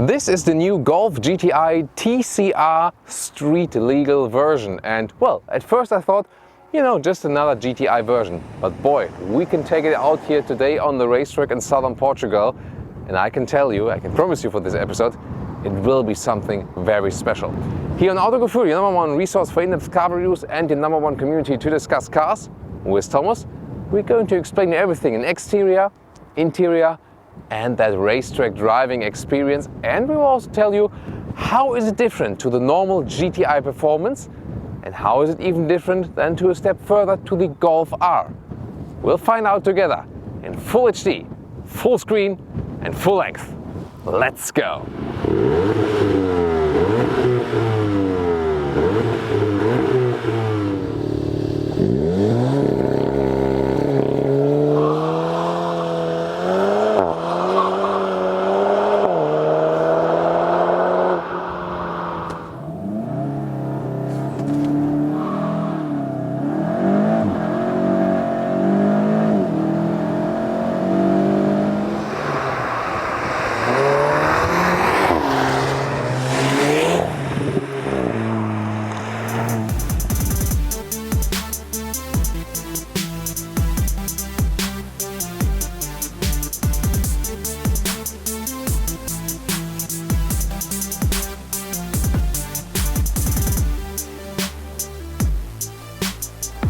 This is the new Golf GTI TCR street legal version, and well, at first I thought, just another GTI version. But boy, we can take it out here today on the racetrack in southern Portugal, and I can promise you for this episode, it will be something very special. Here on Autogefühl, your #1 resource for in-depth car reviews and your #1 community to discuss cars, with Thomas, we're going to explain everything in exterior, interior, and that racetrack driving experience, and we will also tell you how is it different to the normal GTI performance and how is it even different than to a step further to the Golf R. We'll find out together in full HD, full screen and full length. Let's go!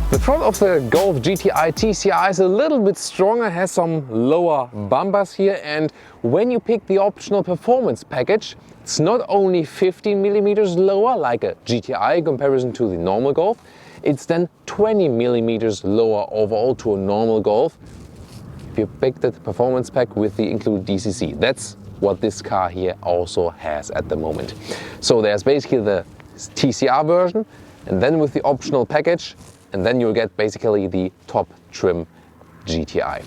The front of the Golf GTI TCR is a little bit stronger, has some lower bumpers here, and when you pick the optional performance package, it's not only 15 millimeters lower like a GTI in comparison to the normal Golf, it's then 20 millimeters lower overall to a normal Golf if you pick the performance pack with the included DCC. That's what this car here also has at the moment. So there's basically the TCR version, and then with the optional package, and then you'll get basically the top trim GTI.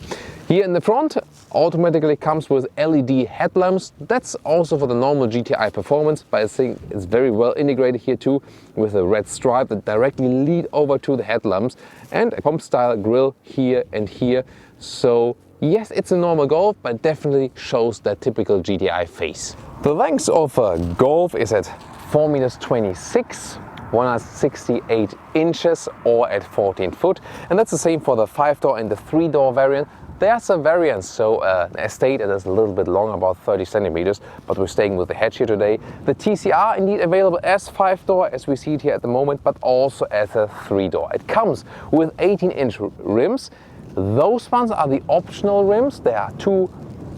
Here in the front, automatically comes with LED headlamps. That's also for the normal GTI performance, but I think it's very well integrated here too, with a red stripe that directly lead over to the headlamps, and a comp style grille here and here. So yes, it's a normal Golf, but definitely shows that typical GTI face. The length of a Golf is at 4.26 meters. 168 inches or at 14 foot, and that's the same for the 5-door and the 3-door variant. There's a variant, so an estate that is a little bit long, about 30 centimeters, but we're staying with the hatch here today. The TCR indeed available as 5-door as we see it here at the moment, but also as a 3-door. It comes with 18-inch rims. Those ones are the optional rims. There are two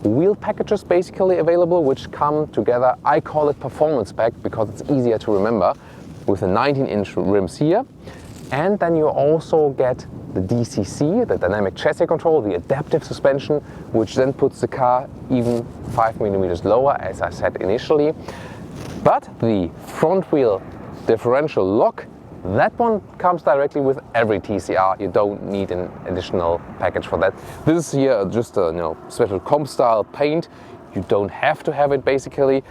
wheel packages basically available which come together. I call it performance pack because it's easier to remember, with the 19-inch rims here, and then you also get the DCC, the dynamic chassis control, the adaptive suspension, which then puts the car even 5 millimeters lower, as I said initially. But the front wheel differential lock, that one comes directly with every TCR. You don't need an additional package for that. This is here just a special comp style paint. You don't have to have it basically.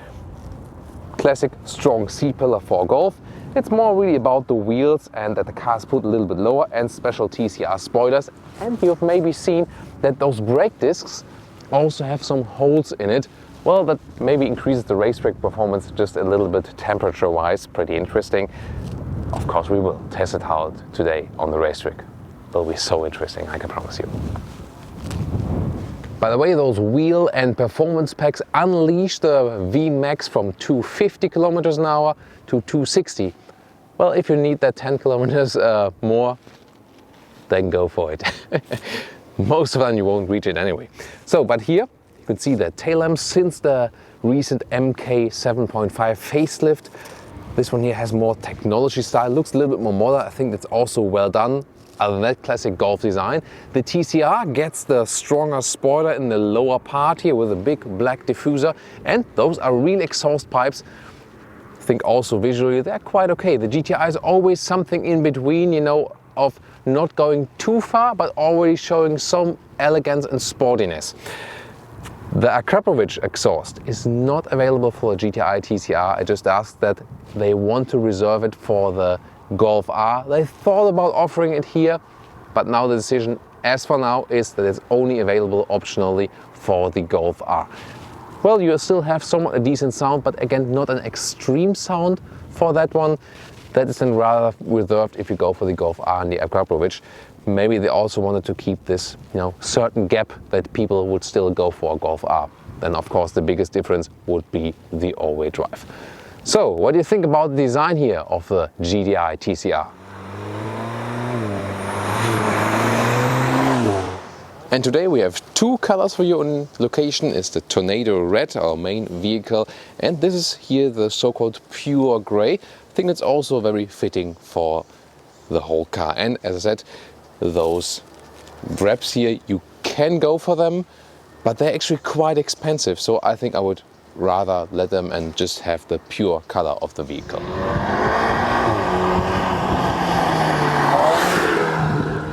Classic strong C-pillar for Golf. It's more really about the wheels and that the car is put a little bit lower, and special TCR spoilers. And you've maybe seen that those brake discs also have some holes in it. Well, that maybe increases the racetrack performance just a little bit temperature-wise. Pretty interesting. Of course, we will test it out today on the racetrack. It'll be so interesting, I can promise you. By the way, those wheel and performance packs unleash the VMAX from 250 kilometers an hour to 260. Well, if you need that 10 kilometers more, then go for it. Most of them you won't reach it anyway. So, but here you can see the tail lamps since the recent MK 7.5 facelift. This one here has more technology style, looks a little bit more modern. I think that's also well done. Other than that, classic Golf design. The TCR gets the stronger spoiler in the lower part here with a big black diffuser, and those are real exhaust pipes. I think also visually they're quite okay. The GTI is always something in between, of not going too far, but already showing some elegance and sportiness. The Akrapovic exhaust is not available for a GTI TCR. I just asked that they want to reserve it for the Golf R. They thought about offering it here, but now the decision as for now is that it's only available optionally for the Golf R. well, you still have somewhat a decent sound, but again, not an extreme sound for that one. That is then rather reserved if you go for the Golf R and the Akrapovic. Maybe they also wanted to keep this, certain gap that people would still go for a Golf R. Then of course the biggest difference would be the all-wheel drive. So what do you think about the design here of the GTI TCR? And today we have two colors for you on location. It's the Tornado Red, our main vehicle, and this is here the so-called pure grey. I think it's also very fitting for the whole car. And as I said, those wraps here, you can go for them, but they're actually quite expensive. So I think I would rather let them and just have the pure color of the vehicle.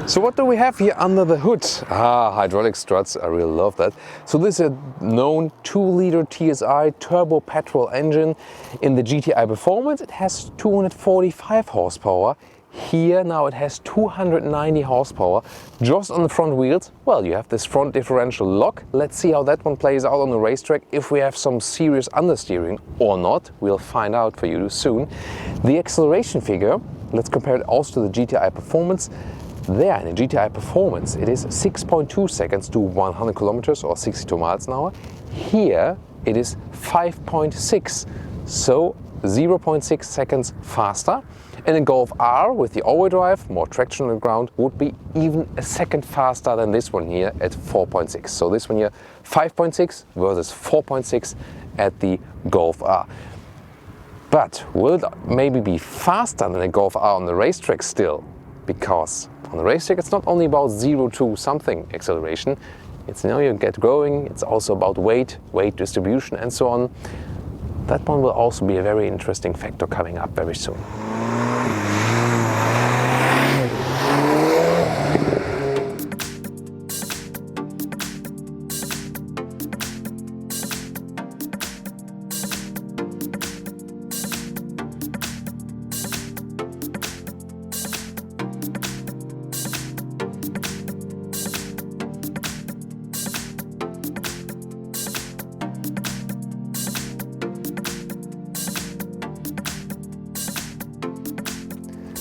So what do we have here under the hood? Hydraulic struts, I really love that. So this is a known 2-liter TSI turbo petrol engine. In the GTI Performance it has 245 horsepower. Here now it has 290 horsepower. Just on the front wheels, well, you have this front differential lock. Let's see how that one plays out on the racetrack. If we have some serious understeering or not, we'll find out for you soon. The acceleration figure, let's compare it also to the GTI Performance. There in the GTI Performance it is 6.2 seconds to 100 kilometers or 62 miles an hour. Here it is 5.6, so 0.6 seconds faster. And in Golf R with the all-wheel drive, more traction on the ground, would be even a second faster than this one here at 4.6. So this one here 5.6 versus 4.6 at the Golf R. But will it maybe be faster than the Golf R on the racetrack still? Because on the racetrack it's not only about 0 to something acceleration, it's you get going, it's also about weight distribution and so on. That one will also be a very interesting factor coming up very soon.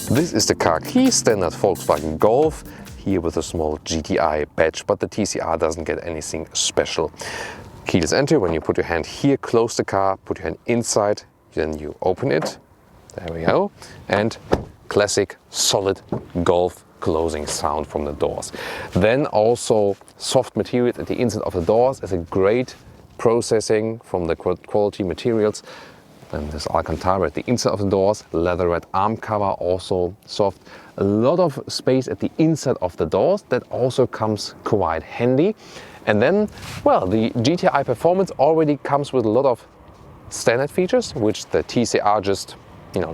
This is the car key, standard Volkswagen Golf, here with a small GTI badge, but the TCR doesn't get anything special. Keyless entry, when you put your hand here, close the car, put your hand inside, then you open it, there we go, and classic solid Golf closing sound from the doors. Then also soft materials at the inside of the doors is a great processing from the quality materials. Then this Alcantara at the inside of the doors, leatherette arm cover, also soft. A lot of space at the inside of the doors, that also comes quite handy. And then, well, the GTI Performance already comes with a lot of standard features, which the TCR just,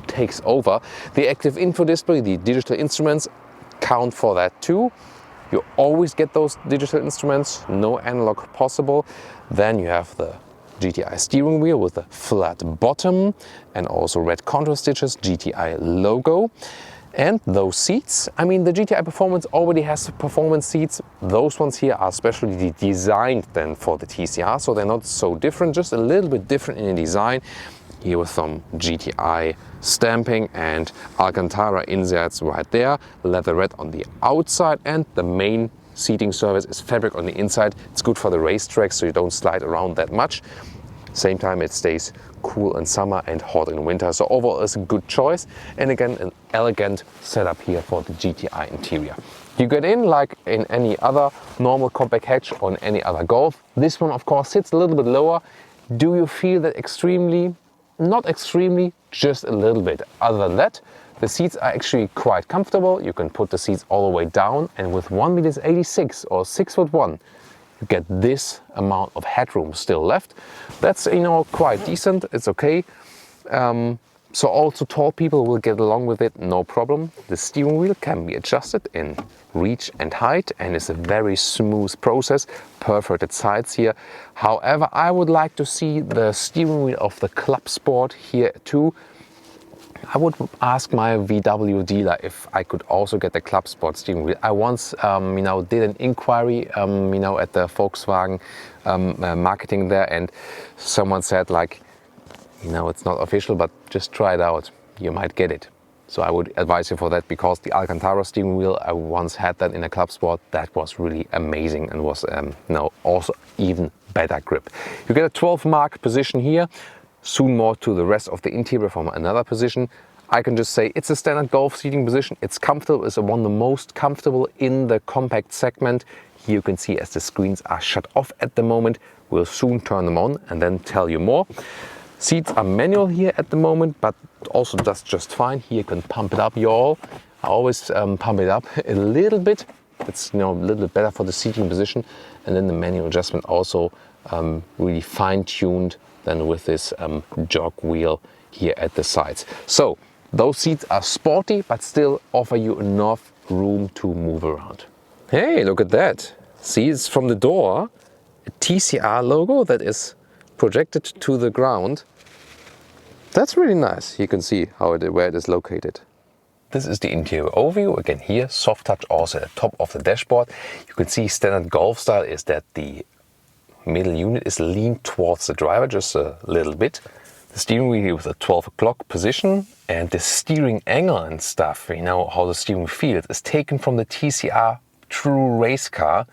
takes over. The active info display, the digital instruments count for that too. You always get those digital instruments, no analog possible. Then you have the GTI steering wheel with a flat bottom and also red contour stitches, GTI logo. And those seats, the GTI Performance already has performance seats. Those ones here are specially designed then for the TCR, so they're not so different, just a little bit different in the design. Here with some GTI stamping and Alcantara inserts right there, leatherette on the outside, and the main seating surface is fabric on the inside. It's good for the racetrack, so you don't slide around that much. Same time it stays cool in summer and hot in winter. So overall it's a good choice. And again, an elegant setup here for the GTI interior. You get in like in any other normal compact hatch on any other Golf. This one of course sits a little bit lower. Do you feel that extremely? Not extremely, just a little bit. Other than that, the seats are actually quite comfortable. You can put the seats all the way down, and with 1.86 meters or 6'1", you get this amount of headroom still left. That's quite decent. It's okay. So also tall people will get along with it, no problem. The steering wheel can be adjusted in reach and height, and it's a very smooth process. Perforated sides here. However, I would like to see the steering wheel of the Club Sport here too. I would ask my VW dealer if I could also get the club sport steering wheel. I once, did an inquiry, at the Volkswagen marketing there, and someone said like, it's not official, but just try it out. You might get it. So I would advise you for that, because the Alcantara steering wheel, I once had that in a club sport. That was really amazing and was also even better grip. You get a 12 mark position here. Soon more to the rest of the interior from another position. I can just say it's a standard Golf seating position. It's comfortable. It's one of the most comfortable in the compact segment. Here you can see as the screens are shut off at the moment. We'll soon turn them on and then tell you more. Seats are manual here at the moment, but also does just fine. Here you can pump it up, y'all. I always pump it up a little bit. It's a little bit better for the seating position. And then the manual adjustment also really fine-tuned than with this jog wheel here at the sides. So those seats are sporty, but still offer you enough room to move around. Hey, look at that. See, it's from the door, a TCR logo that is projected to the ground. That's really nice. You can see where it is located. This is the interior overview. Again, here, soft touch also at the top of the dashboard. You can see standard Golf style is that the middle unit is leaned towards the driver just a little bit. The steering wheel with a 12 o'clock position, and the steering angle and stuff, how the steering feels, is taken from the TCR true race car.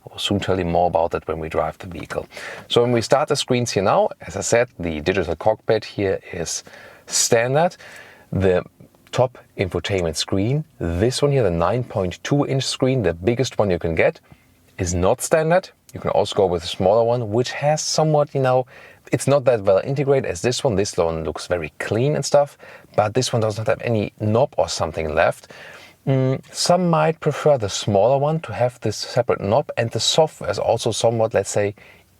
I will soon tell you more about that when we drive the vehicle. So when we start the screens here now, as I said, the digital cockpit here is standard. The top infotainment screen, this one here, the 9.2 inch screen, the biggest one you can get, is not standard. You can also go with a smaller one, which has somewhat, it's not that well integrated as this one. This one looks very clean and stuff, but this one does not have any knob or something left. Some might prefer the smaller one to have this separate knob, and the software is also somewhat, let's say,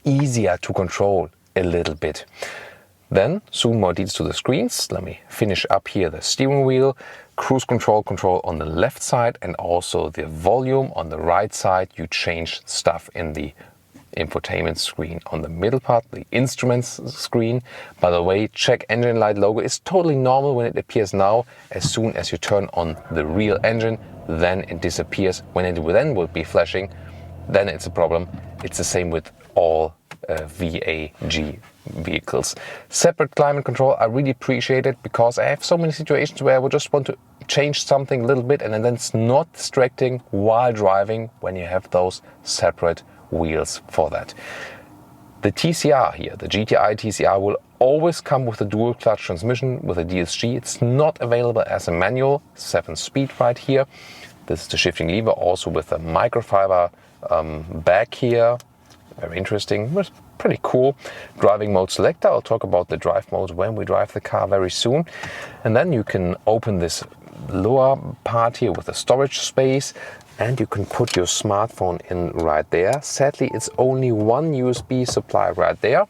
easier to control a little bit. Then soon more details to the screens. Let me finish up here the steering wheel, cruise control on the left side, and also the volume on the right side. You change stuff in the infotainment screen on the middle part, the instruments screen. By the way, check engine light logo is totally normal when it appears now. As soon as you turn on the real engine, then it disappears. When it then will be flashing, then it's a problem. It's the same with all VAG vehicles. Separate climate control, I really appreciate it, because I have so many situations where I would just want to change something a little bit, and then it's not distracting while driving when you have those separate wheels for that. The TCR here, the GTI TCR, will always come with a dual clutch transmission with a DSG. It's not available as a manual, 7-speed right here. This is the shifting lever, also with a microfiber back here. Very interesting, but pretty cool. Driving mode selector, I'll talk about the drive modes when we drive the car very soon. And then you can open this lower part here with a storage space, and you can put your smartphone in right there. Sadly, it's only one USB supply right there.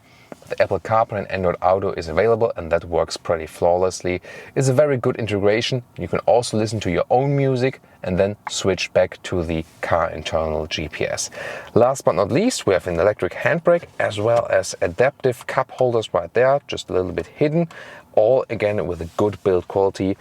The Apple CarPlay and Android Auto is available, and that works pretty flawlessly. It's a very good integration. You can also listen to your own music and then switch back to the car internal GPS. Last but not least, we have an electric handbrake as well as adaptive cup holders right there, just a little bit hidden. All again with a good build quality,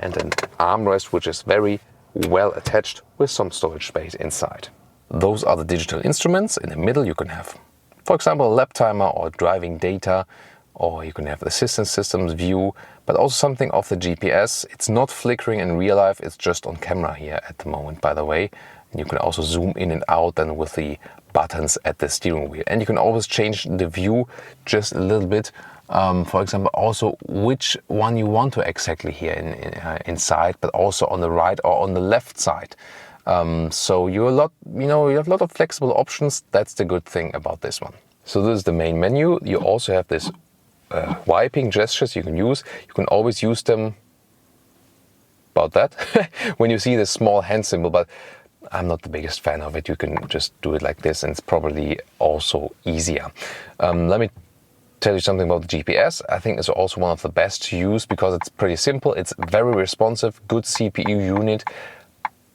and an armrest which is very well attached with some storage space inside. Those are the digital instruments. In the middle you can have, for example, a lap timer or driving data, or you can have assistance systems view, but also something of the GPS. It's not flickering in real life, it's just on camera here at the moment, by the way. You can also zoom in and out then with the buttons at the steering wheel. And you can always change the view just a little bit. For example, also which one you want to exactly here inside, but also on the right or on the left side. So you have a lot of flexible options. That's the good thing about this one. So this is the main menu. You also have this wiping gestures you can use. You can always use them about that when you see this small hand symbol, but I'm not the biggest fan of it. You can just do it like this, and it's probably also easier. Let me tell you something about the GPS. I think it's also one of the best to use because it's pretty simple. It's very responsive, good CPU unit.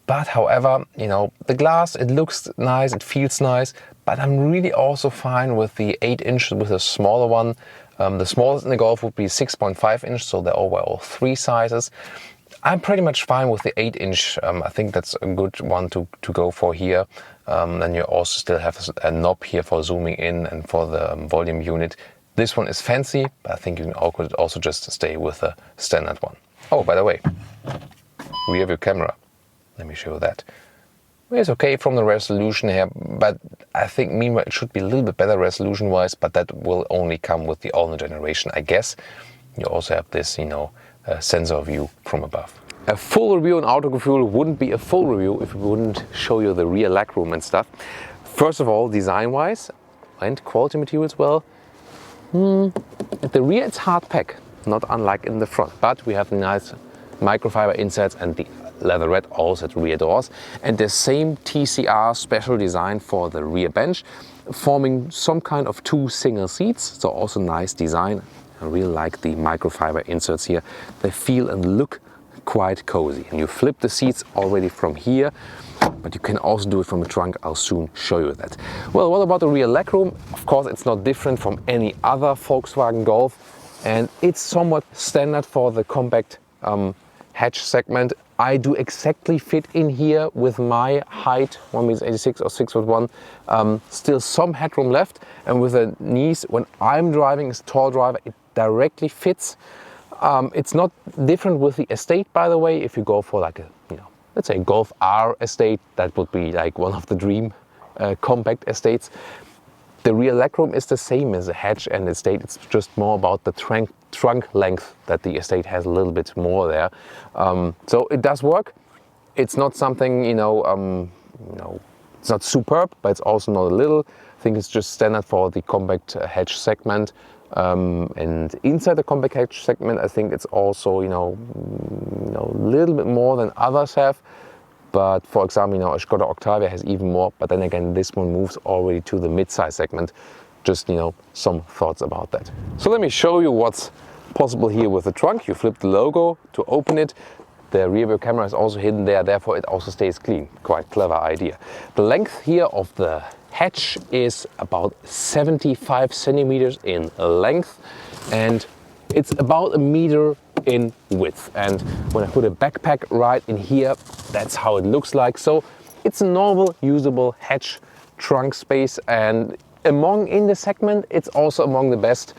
But however, the glass, it looks nice, it feels nice, but I'm really also fine with the 8-inch with a smaller one. The smallest in the Golf would be 6.5 inch, so there are overall 3 sizes. I'm pretty much fine with the 8-inch. I think that's a good one to go for here. Then you also still have a knob here for zooming in and for the volume unit. This one is fancy, but I think you could also just stay with a standard one. Oh, by the way, rear view camera. Let me show you that. It's okay from the resolution here, but I think meanwhile it should be a little bit better resolution-wise, but that will only come with the all-new generation, I guess. You also have this, sensor view from above. A full review on Autogefühl wouldn't be a full review if we wouldn't show you the rear legroom and stuff. First of all, design-wise and quality materials, well, at the rear it's hard pack, not unlike in the front, but we have nice microfiber inserts and the leatherette also at rear doors, and the same TCR special design for the rear bench, forming some kind of 2 single seats, so also nice design. I really like the microfiber inserts here. They feel and look quite cozy, and you flip the seats already from here, but you can also do it from the trunk. I'll soon show you that. Well, what about the rear legroom? Of course, it's not different from any other Volkswagen Golf, and it's somewhat standard for the compact hatch segment. I do exactly fit in here with my height, 1m86 or 6'1". Still some headroom left, and with the knees, when I'm driving as a tall driver, it directly fits. It's not different with the estate, by the way. If you go for like a, let's say Golf R estate, that would be like one of the dream compact estates. The rear legroom is the same as a hatch and estate. It's just more about the trunk length that the estate has a little bit more there. So it does work. It's not something, it's not superb, but it's also not a little. I think it's just standard for the compact hatch segment. And inside the compact hatch segment, I think it's also, a little bit more than others have. But for example, a Skoda Octavia has even more, but then again, this one moves already to the mid-size segment. Just, some thoughts about that. So let me show you what's possible here with the trunk. You flip the logo to open it. The rear view camera is also hidden there, therefore it also stays clean. Quite clever idea. The length here of the hatch is about 75 centimeters in length, and it's about 1 meter in width. And when I put a backpack right in here, that's how it looks like. So it's a normal usable hatch trunk space, and in the segment, it's also among the best.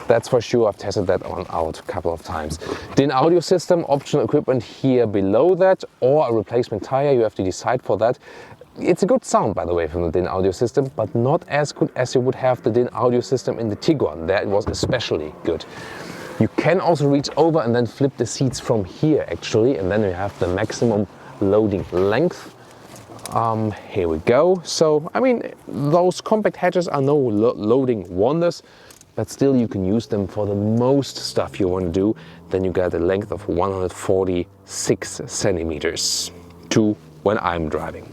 That's for sure. I've tested that out a couple of times. DIN audio system, optional equipment here below that, or a replacement tire. You have to decide for that. It's a good sound, by the way, from the DIN audio system, but not as good as you would have the DIN audio system in the Tiguan. There it was especially good. You can also reach over and then flip the seats from here, actually, and then you have the maximum loading length. Here we go. So, those compact hatches are no loading wonders, but still you can use them for the most stuff you want to do. Then you get a length of 146 centimeters to when I'm driving.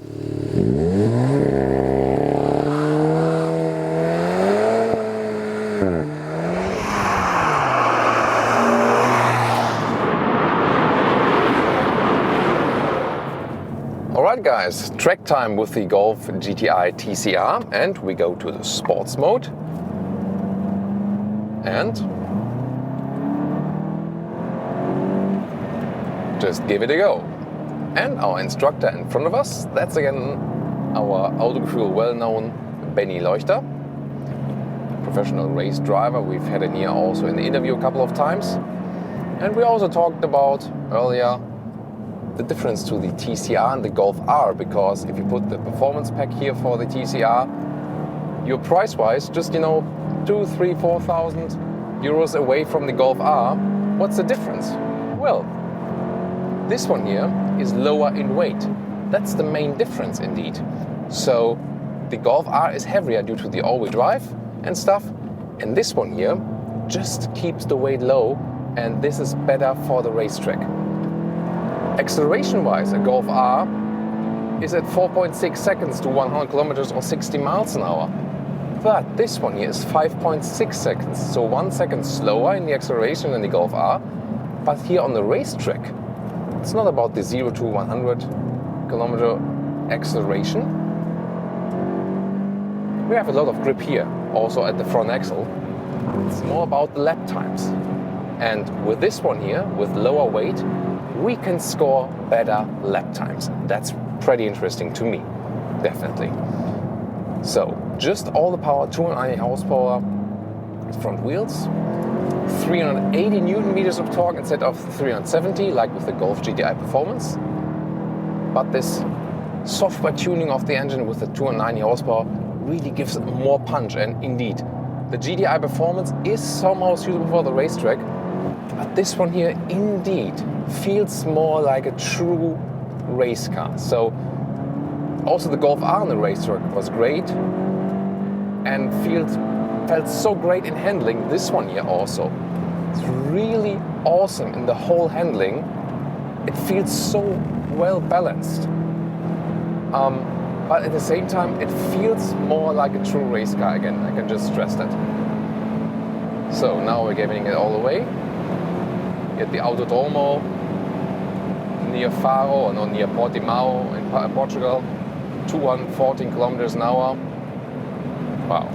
Alright guys, track time with the Golf GTI TCR, and we go to the sports mode and just give it a go. And our instructor in front of us, that's again our Autogefühl well-known Benny Leuchter, professional race driver. We've had him here also in the interview a couple of times. And we also talked about earlier the difference to the TCR and the Golf R, because if you put the performance pack here for the TCR, you're price-wise just 2, 3, 4,000 euros away from the Golf R. What's the difference? Well, this one here is lower in weight. That's the main difference indeed. So the Golf R is heavier due to the all-wheel drive and stuff, and this one here just keeps the weight low, and this is better for the racetrack. Acceleration-wise, a Golf R is at 4.6 seconds to 100 kilometers or 60 miles an hour. But this one here is 5.6 seconds, so 1 second slower in the acceleration than the Golf R. But here on the racetrack, it's not about the 0 to 100 kilometer acceleration. We have a lot of grip here, also at the front axle. It's more about the lap times. And with this one here, with lower weight, we can score better lap times. That's pretty interesting to me, definitely. So, just all the power, 290 horsepower front wheels, 380 Newton meters of torque instead of 370, like with the Golf GTI Performance. But this software tuning of the engine with the 290 horsepower really gives it more punch. And indeed, the GTI Performance is somehow suitable for the racetrack, but this one here indeed feels more like a true race car. So also the Golf R on the racetrack was great and felt so great in handling. This one here also, it's really awesome in the whole handling. It feels so well balanced. But at the same time, it feels more like a true race car again. I can just stress that. So now we're giving it all away. At the Autodromo near Faro, or no, near Portimao in Portugal, 214 kilometers an hour. Wow.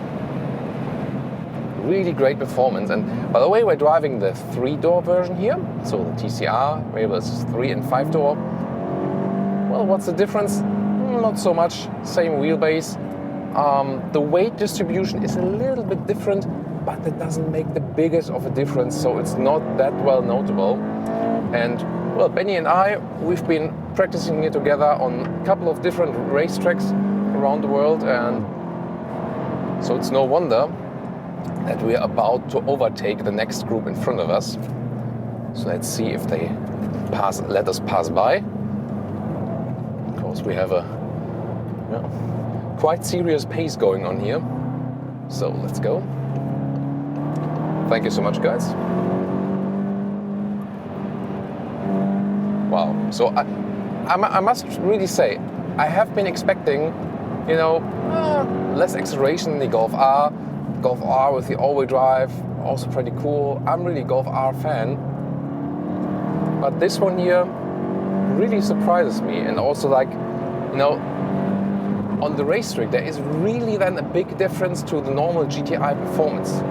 Really great performance. And by the way, we're driving the 3-door version here. So the TCR, maybe it's 3 and 5-door. Well, what's the difference? Not so much, same wheelbase. The weight distribution is a little bit different, but that doesn't make the biggest of a difference, so it's not that well notable. And well, Benny and I, we've been practicing here together on a couple of different racetracks around the world, and so it's no wonder that we're about to overtake the next group in front of us. So let's see if they let us pass by. Of course, we have a quite serious pace going on here. So let's go. Thank you so much, guys. Wow. So I must really say, I have been expecting, less acceleration in the Golf R. Golf R with the all-wheel drive, also pretty cool. I'm really a Golf R fan. But this one here really surprises me. And also on the racetrack, there is really then a big difference to the normal GTI Performance.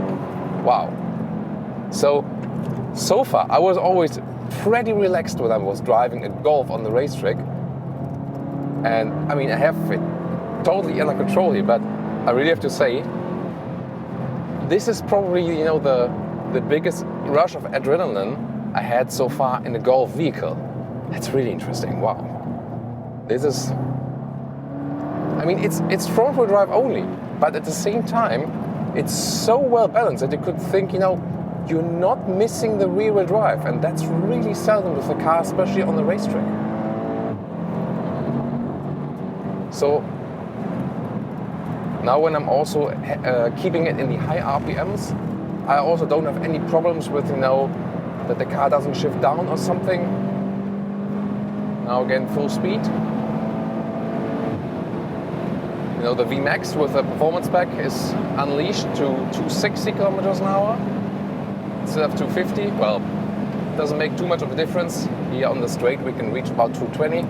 Wow. So far, I was always pretty relaxed when I was driving a Golf on the racetrack. And I mean, I have it totally under control here, but I really have to say, this is probably, the biggest rush of adrenaline I had so far in a Golf vehicle. That's really interesting. Wow. This is, I mean, it's front-wheel drive only, but at the same time, it's so well balanced that you could think, you're not missing the rear-wheel drive, and that's really seldom with a car, especially on the racetrack. So now when I'm also keeping it in the high RPMs, I also don't have any problems with, that the car doesn't shift down or something. Now again, full speed. The VMAX with the performance pack is unleashed to 260 kilometers an hour instead of 250. Well, it doesn't make too much of a difference. Here on the straight we can reach about 220.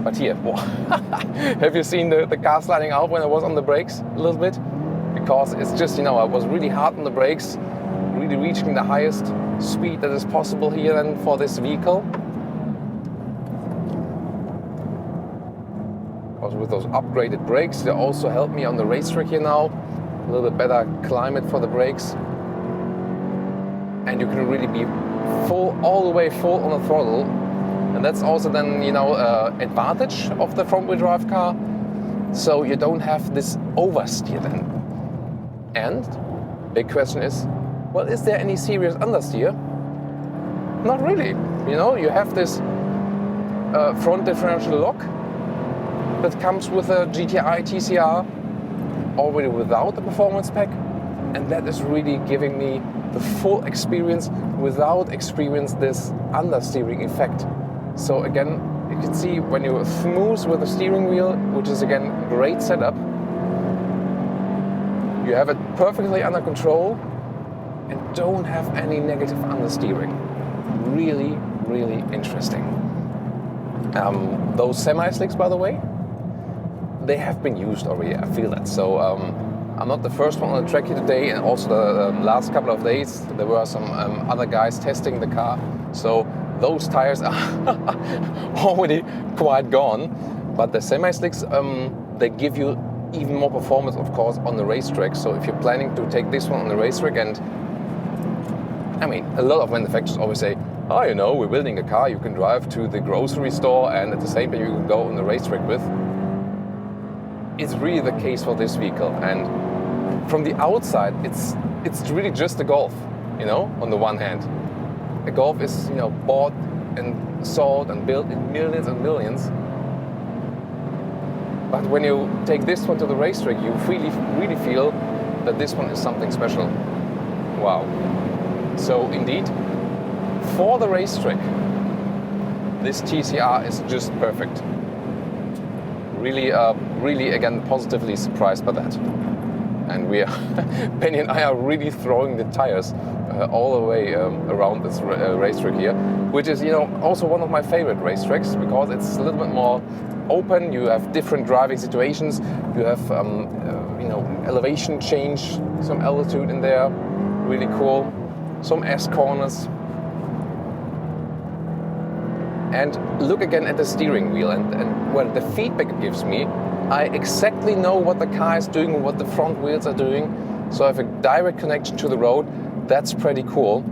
But here, have you seen the car sliding out when I was on the brakes a little bit? Because it's just, I was really hard on the brakes, really reaching the highest speed that is possible here then for this vehicle. With those upgraded brakes, they also help me on the racetrack here now. A little bit better climate for the brakes. And you can really be all the way full on the throttle. And that's also then, advantage of the front-wheel drive car. So you don't have this oversteer then. And big question is, well, is there any serious understeer? Not really. You have this front differential lock that comes with a GTI TCR already without the performance pack, and that is really giving me the full experience without experience this understeering effect. So again, you can see when you're smooth with the steering wheel, which is again great setup, you have it perfectly under control and don't have any negative understeering. Really, really interesting. Those semi-slicks, by the way, they have been used already, I feel that. So I'm not the first one on the track here today, and also the last couple of days there were some other guys testing the car. So those tires are already quite gone. But the semi-slicks, they give you even more performance, of course, on the racetrack. So if you're planning to take this one on the racetrack, and I mean, a lot of manufacturers always say, oh, you know, we're building a car you can drive to the grocery store and at the same time you can go on the racetrack with. It's really the case for this vehicle. And from the outside, it's really just a Golf, you know, on the one hand. A Golf is, you know, bought and sold and built in millions and millions. But when you take this one to the racetrack, you really feel that this one is something special. Wow. So indeed, for the racetrack, this TCR is just perfect. Really, again, positively surprised by that. And Penny and I are really throwing the tires all the way around this racetrack here, which is, you know, also one of my favorite racetracks because it's a little bit more open. You have different driving situations. You have, you know, elevation change, some altitude in there, really cool. Some S corners. And look again at the steering wheel and well, the feedback it gives me, I exactly know what the car is doing and what the front wheels are doing. So I have a direct connection to the road. That's pretty cool.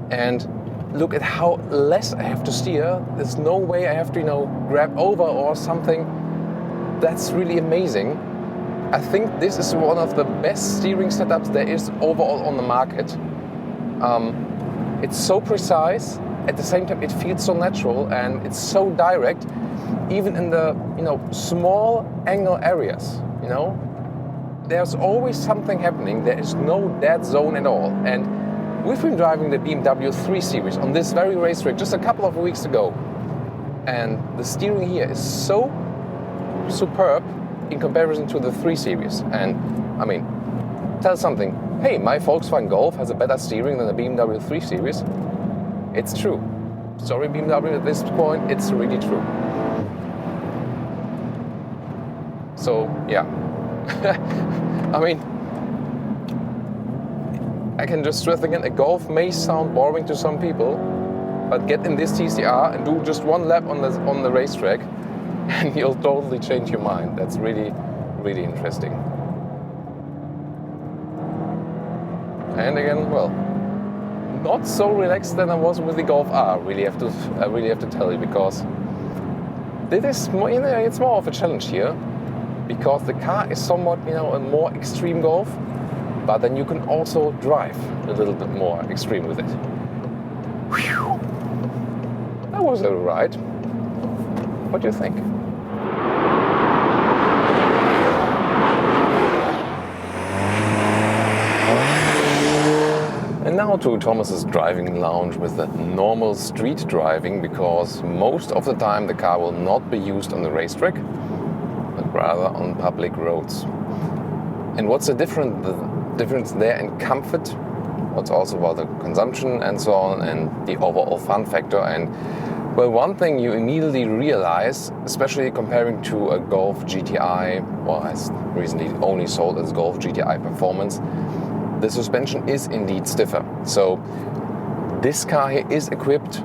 And look at how less I have to steer. There's no way I have to, you know, grab over or something. That's really amazing. I think this is one of the best steering setups there is overall on the market. It's so precise. At the same time, it feels so natural and it's so direct, even in the, you know, small angle areas. You know, there's always something happening. There is no dead zone at all. And we've been driving the BMW 3 Series on this very racetrack just a couple of weeks ago, and the steering here is so superb in comparison to the 3 Series. And I mean, tell something. Hey, my Volkswagen Golf has a better steering than the BMW 3 Series. It's true. Sorry, BMW, at this point, it's really true. So, yeah. I mean, I can just stress again, a Golf may sound boring to some people, but get in this TCR and do just one lap on the racetrack and you'll totally change your mind. That's really, really interesting. And again, well, not so relaxed than I was with the Golf R. I really have to tell you, because this is more, you know, it's more of a challenge here, because the car is somewhat, you know, a more extreme Golf, but then you can also drive a little bit more extreme with it. Whew. That was a ride. What do you think? And now to Thomas's driving lounge with the normal street driving, because most of the time the car will not be used on the racetrack, but rather on public roads. And what's the difference there in comfort? What's also about the consumption and so on, and the overall fun factor? And well, one thing you immediately realize, especially comparing to a Golf GTI, well, as recently only sold as Golf GTI Performance, the suspension is indeed stiffer. So this car here is equipped,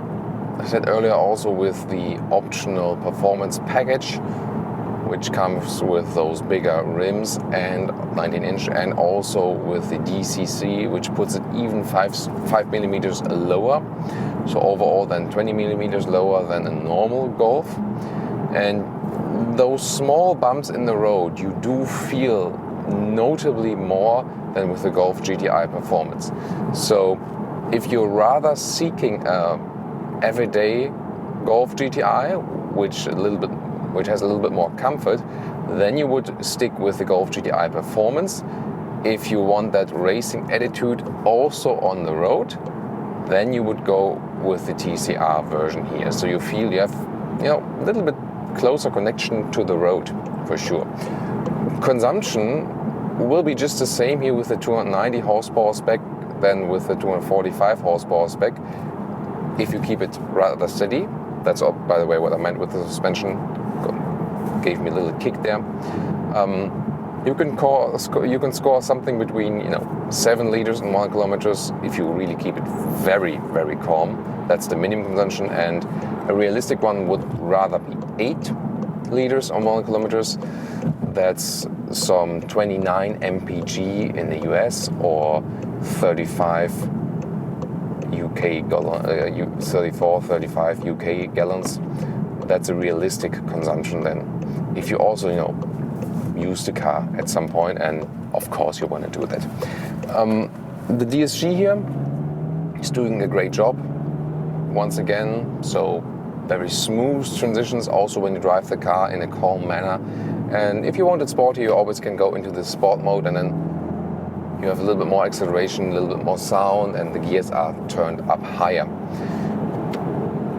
I said earlier, also with the optional performance package, which comes with those bigger rims and 19-inch, and also with the DCC, which puts it even 5 millimeters lower. So overall then 20 millimeters lower than a normal Golf. And those small bumps in the road, you do feel notably more than with the Golf GTI Performance. So if you're rather seeking a everyday Golf GTI, which has a little bit more comfort, then you would stick with the Golf GTI Performance. If you want that racing attitude also on the road, then you would go with the TCR version here. So you feel you have, you know, a little bit closer connection to the road for sure. Consumption will be just the same here with the 290 horsepower spec than with the 245 horsepower spec, if you keep it rather steady. That's, by the way, what I meant with the suspension. Gave me a little kick there. you can score something between 7 liters and 1 kilometers if you really keep it very, very calm. That's the minimum consumption, and a realistic one would rather be 8 liters on 1 kilometers. That's some 29 mpg in the US or 35 UK gallon, 35 UK gallons. That's a realistic consumption then. If you also, use the car at some point, and of course you want to do that. The DSG here is doing a great job once again, so very smooth transitions also when you drive the car in a calm manner. And if you want it sporty, you always can go into the sport mode, and then you have a little bit more acceleration, a little bit more sound, and the gears are turned up higher.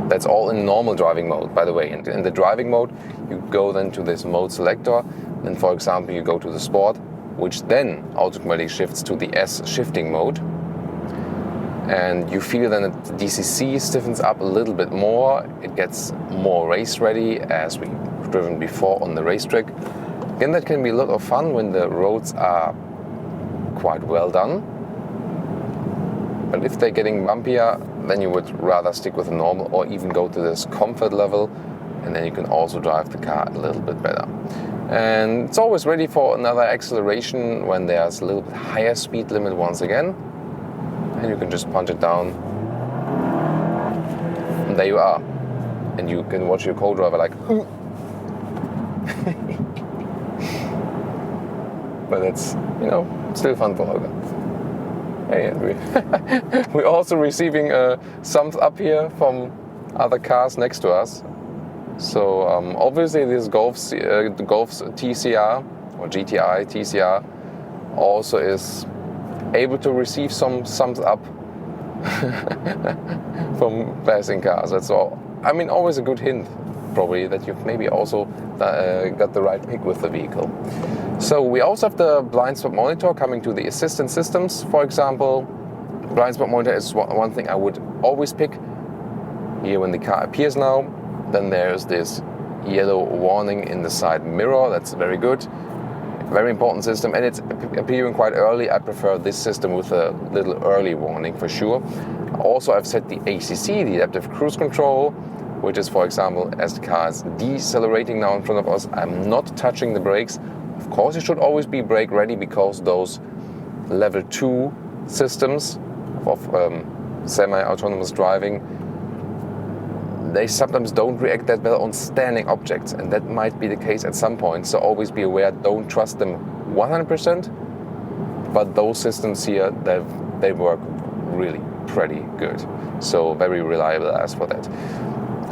That's all in normal driving mode, by the way. And in the driving mode, you go then to this mode selector, and for example, you go to the sport, which then automatically shifts to the S shifting mode. And you feel then that the DCC stiffens up a little bit more. It gets more race ready, as we've driven before on the racetrack. Again, that can be a lot of fun when the roads are quite well done. But if they're getting bumpier, then you would rather stick with normal or even go to this comfort level, and then you can also drive the car a little bit better. And it's always ready for another acceleration when there's a little bit higher speed limit once again. And you can just punch it down. And there you are. And you can watch your co-driver like, but it's, still fun for Holger. Hey, we're also receiving thumbs up here from other cars next to us. So obviously this Golf's TCR or GTI TCR also is able to receive some thumbs up from passing cars. That's all. Always a good hint, probably, that you've maybe also got the right pick with the vehicle. So we also have the blind spot monitor coming to the assistance systems. For example, blind spot monitor is one thing I would always pick. Here when the car appears now, then there's this yellow warning in the side mirror. That's very good. Very important system, and it's appearing quite early. I prefer this system with a little early warning for sure. Also, I've set the ACC, the adaptive cruise control, which is, for example, as the car is decelerating now in front of us, I'm not touching the brakes. Of course, you should always be brake ready, because those level 2 systems of semi-autonomous driving, they sometimes don't react that well on standing objects, and that might be the case at some point. So always be aware, don't trust them 100%, but those systems here, they work really pretty good. So very reliable as for that.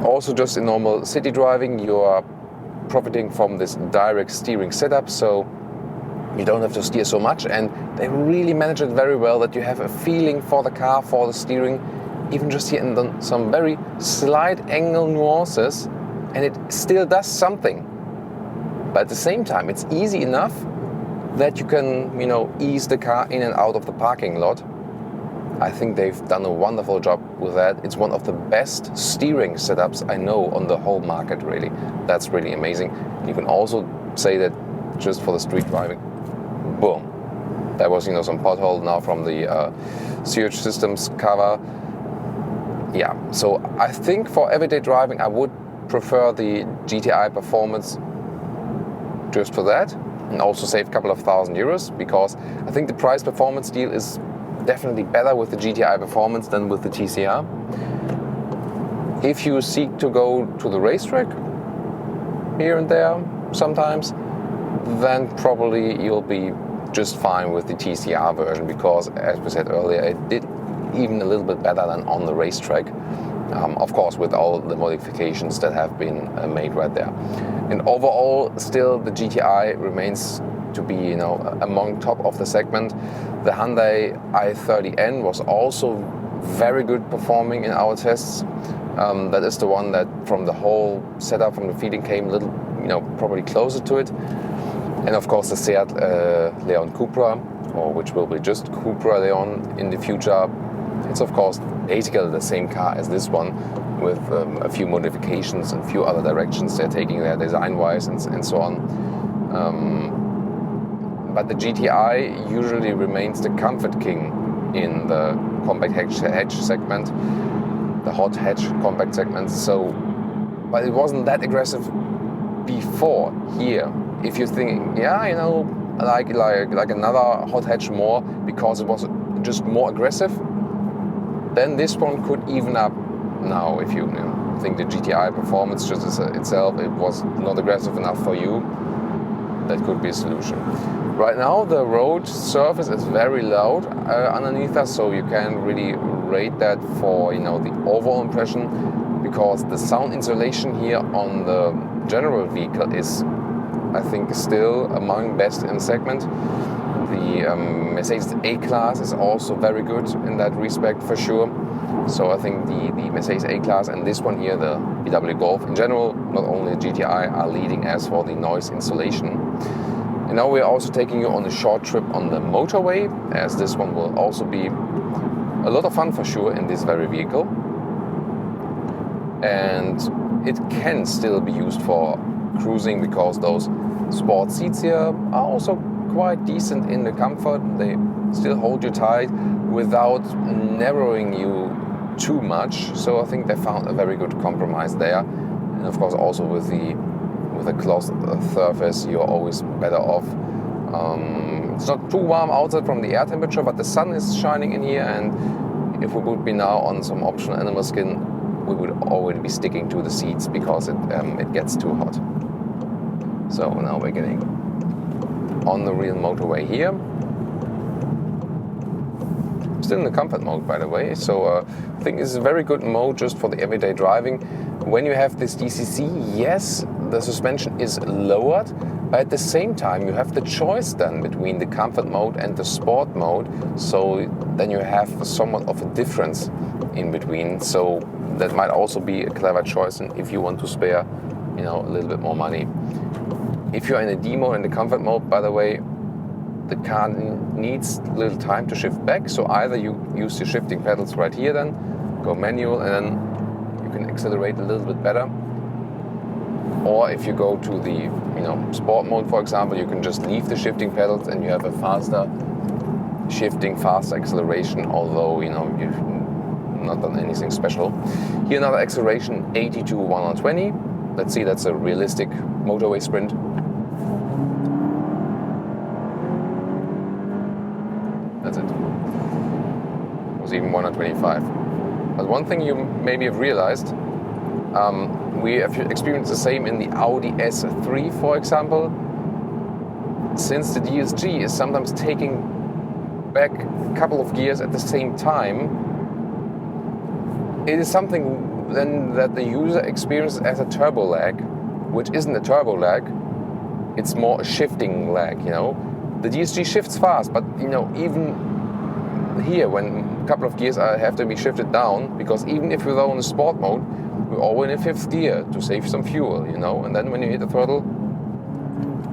Also, just in normal city driving, you are profiting from this direct steering setup, so you don't have to steer so much, and they really manage it very well that you have a feeling for the car, for the steering, even just here in some very slight angle nuances, and it still does something. But at the same time, it's easy enough that you can, ease the car in and out of the parking lot. I think they've done a wonderful job with that. It's one of the best steering setups I know on the whole market, really. That's really amazing. You can also say that just for the street driving, boom. There was, some pothole now from the sewage systems cover. Yeah, so I think for everyday driving, I would prefer the GTI Performance just for that, and also save a couple of €1,000, because I think the price performance deal is definitely better with the GTI Performance than with the TCR. If you seek to go to the racetrack here and there sometimes, then probably you'll be just fine with the TCR version, because as we said earlier, it did even a little bit better than on the racetrack. Of course, with all the modifications that have been made right there. And overall, still the GTI remains to be, among top of the segment. The Hyundai i30N was also very good performing in our tests. That is the one that, from the whole setup, from the feeling, came a little, probably closer to it. And of course, the Seat Leon Cupra, or which will be just Cupra Leon in the future. It's of course basically the same car as this one, with a few modifications and a few other directions they're taking there design-wise and so on. but the GTI usually remains the comfort king in the compact hatch segment, the hot hatch compact segment. So, but it wasn't that aggressive before here. If you think, yeah, you know, like another hot hatch more because it was just more aggressive, then this one could even up now. If you think the GTI performance just itself, it was not aggressive enough for you, that could be a solution. Right now the road surface is very loud underneath us, so you can really rate that for, you know, the overall impression, because the sound insulation here on the general vehicle is, I think, still among best in the segment. The Mercedes A-Class is also very good in that respect for sure. So I think the Mercedes A-Class and this one here, the VW Golf in general, not only the GTI, are leading as for the noise insulation. And now we're also taking you on a short trip on the motorway, as this one will also be a lot of fun for sure in this very vehicle. And it can still be used for cruising because those sport seats here are also quite decent in the comfort. They still hold you tight without narrowing you too much. So I think they found a very good compromise there. And of course also with a closed surface, you're always better off. It's not too warm outside from the air temperature, but the sun is shining in here, and if we would be now on some optional animal skin, we would already be sticking to the seats because it gets too hot. So now we're getting on the real motorway here. Still in the comfort mode, by the way, so I think it's a very good mode just for the everyday driving. When you have this DCC, yes, the suspension is lowered, but at the same time you have the choice then between the comfort mode and the sport mode, so then you have somewhat of a difference in between. So that might also be a clever choice, and if you want to spare, you know, a little bit more money. If you're in a D mode, in the comfort mode, by the way, the car needs a little time to shift back. So either you use the shifting pedals right here, then go manual, and then you can accelerate a little bit better. Or if you go to the, you know, sport mode, for example, you can just leave the shifting pedals and you have a faster shifting, faster acceleration. Although, you know, you've not done anything special. Here another acceleration, 80 to 120. Let's see, that's a realistic motorway sprint. That's it. It was even 125. But one thing you maybe have realized, we have experienced the same in the Audi S3, for example. Since the DSG is sometimes taking back a couple of gears at the same time, it is something then that the user experiences as a turbo lag, which isn't a turbo lag, it's more a shifting lag, you know. The DSG shifts fast, but, you know, even here, when a couple of gears have to be shifted down, because even if we're in a sport mode, we're always in a fifth gear to save some fuel, you know, and then when you hit the throttle,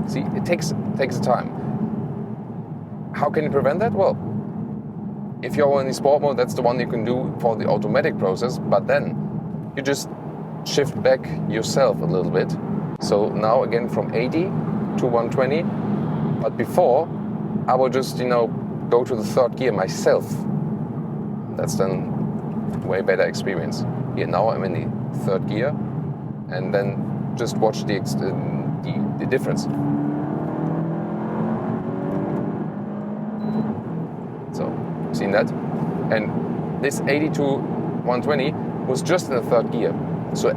see, it takes time. How can you prevent that? Well, if you're in the sport mode, that's the one you can do for the automatic process, but then you just shift back yourself a little bit. So now again from 80 to 120, but before I will just, you know, go to the third gear myself. That's then way better experience. Here now I'm in the third gear, and then just watch the difference. So, seen that? And this 80 to 120 was just in the third gear. So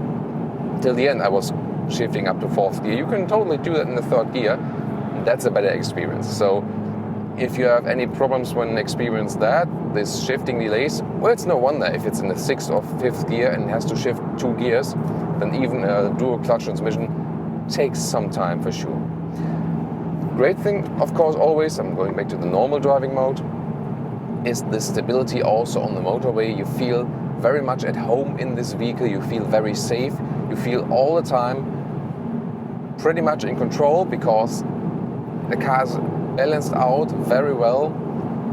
till the end I was shifting up to fourth gear. You can totally do that in the third gear. That's a better experience. So if you have any problems when experience that, this shifting delays, well, it's no wonder if it's in the sixth or fifth gear and has to shift 2 gears, then even a dual clutch transmission takes some time for sure. Great thing, of course, always, I'm going back to the normal driving mode, is the stability also on the motorway. You feel very much at home in this vehicle, you feel very safe, you feel all the time pretty much in control because the car is balanced out very well.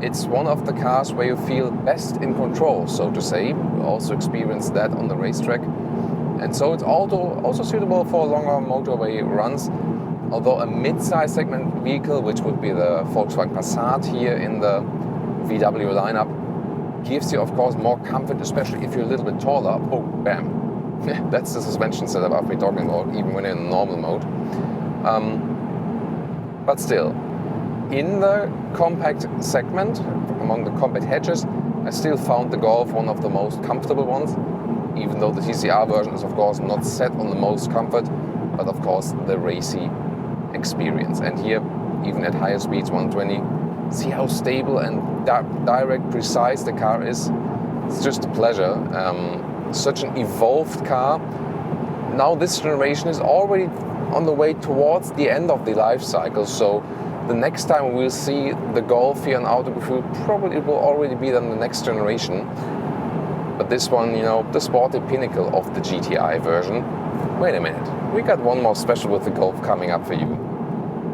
It's one of the cars where you feel best in control, so to say. We also experienced that on the racetrack. And so it's also suitable for longer motorway runs. although a mid-size segment vehicle, which would be the Volkswagen Passat here in the VW lineup, gives you of course more comfort, especially if you're a little bit taller. Oh, bam. That's the suspension setup I've been talking about, even when in normal mode. But still, in the compact segment, among the compact hatches, I still found the Golf one of the most comfortable ones, even though the TCR version is of course not set on the most comfort, but of course the racy experience. And here, even at higher speeds, 120, see how stable and direct, precise the car is. It's just a pleasure. Such an evolved car. Now this generation is already on the way towards the end of the life cycle, so the next time we'll see the Golf here on Autogefühl, probably it will already be then the next generation. But this one, you know, the sporty pinnacle of the GTI version. Wait a minute, we got one more special with the Golf coming up for you,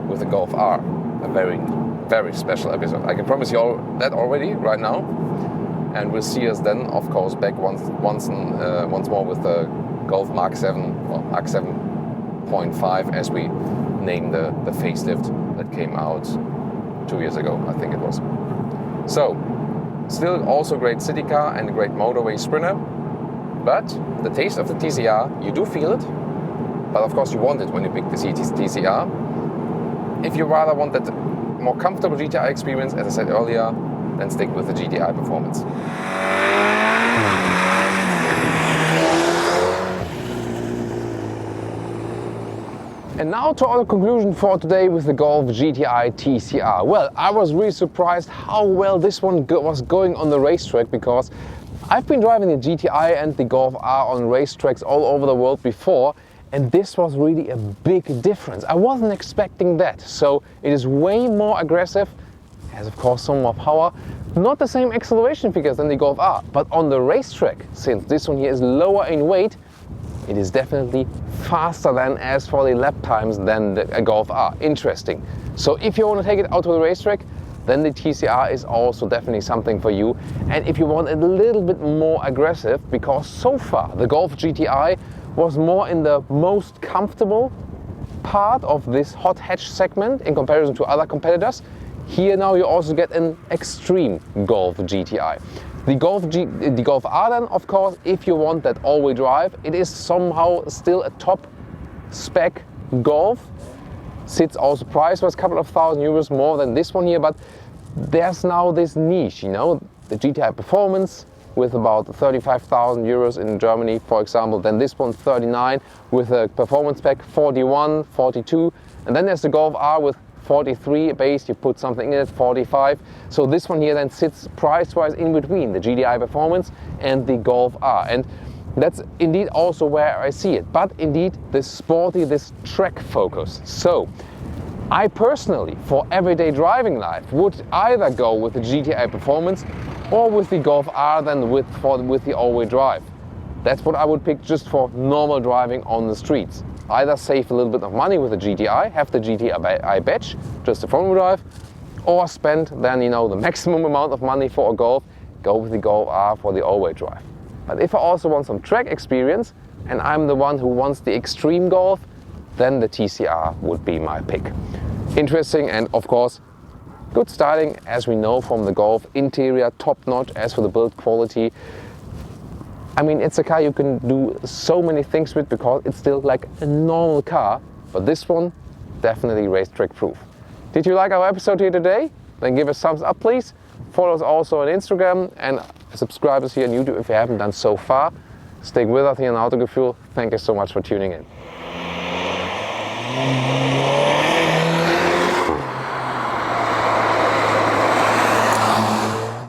with the Golf R. A very, very special episode. I can promise you all that already, right now. And we'll see us then, of course, back once more with the Golf Mark 7, or Mark 7.5, as we name the facelift that came out 2 years ago, I think it was. So, still also great city car and a great motorway sprinter, but the taste of the TCR, you do feel it, but of course you want it when you pick the TCR. If you rather want that more comfortable GTI experience, as I said earlier, then stick with the GTI performance. And now to our conclusion for today with the Golf GTI TCR. Well, I was really surprised how well this one was going on the racetrack, because I've been driving the GTI and the Golf R on racetracks all over the world before, and this was really a big difference. I wasn't expecting that. So it is way more aggressive, has of course some more power, not the same acceleration figures than the Golf R, but on the racetrack, since this one here is lower in weight, it is definitely faster than as for the lap times than the Golf R. Interesting. So if you want to take it out to the racetrack, then the TCR is also definitely something for you. And if you want a little bit more aggressive, because so far the Golf GTI was more in the most comfortable part of this hot hatch segment in comparison to other competitors, here now you also get an extreme Golf GTI. The Golf R then, of course, if you want that all-wheel drive, it is somehow still a top spec Golf. Sits also price-wise a couple of €1,000 more than this one here, but there's now this niche, you know, the GTI Performance with about €35,000 in Germany, for example, then this one 39 with a performance pack 41, 42, and then there's the Golf R with 43 base, you put something in it, 45. So this one here then sits price-wise in between the GTI Performance and the Golf R. And that's indeed also where I see it. But indeed, this sporty, this track focus. So I personally, for everyday driving life, would either go with the GTI Performance or with the Golf R than with the all-wheel drive. That's what I would pick just for normal driving on the streets. Either save a little bit of money with the GTI, have the GTI badge, just the front-wheel drive, or spend then, you know, the maximum amount of money for a Golf, go with the Golf R for the all-wheel drive. But if I also want some track experience, and I'm the one who wants the extreme Golf, then the TCR would be my pick. Interesting, and of course, good styling, as we know from the Golf. Interior top-notch. As for the build quality, I mean, it's a car you can do so many things with, because it's still like a normal car, but this one, definitely racetrack proof. Did you like our episode here today? Then give us a thumbs up, please. Follow us also on Instagram and subscribe us here on YouTube if you haven't done so far. Stick with us here on Autogefühl. Thank you so much for tuning in.